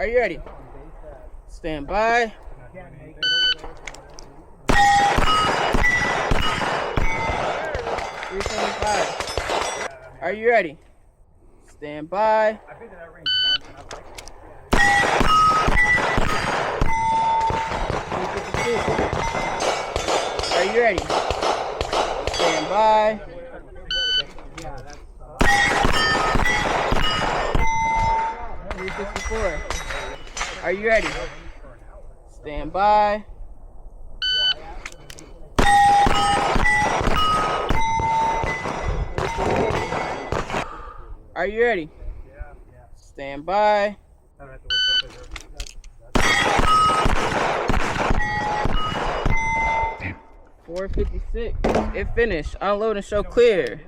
Are you ready? Stand by. 375. Are you ready? Stand by. 352. Are you ready? Stand by. 364. Are you ready? Stand by. 368. Are you ready? Stand by. 456. It finished. Unload and show clear.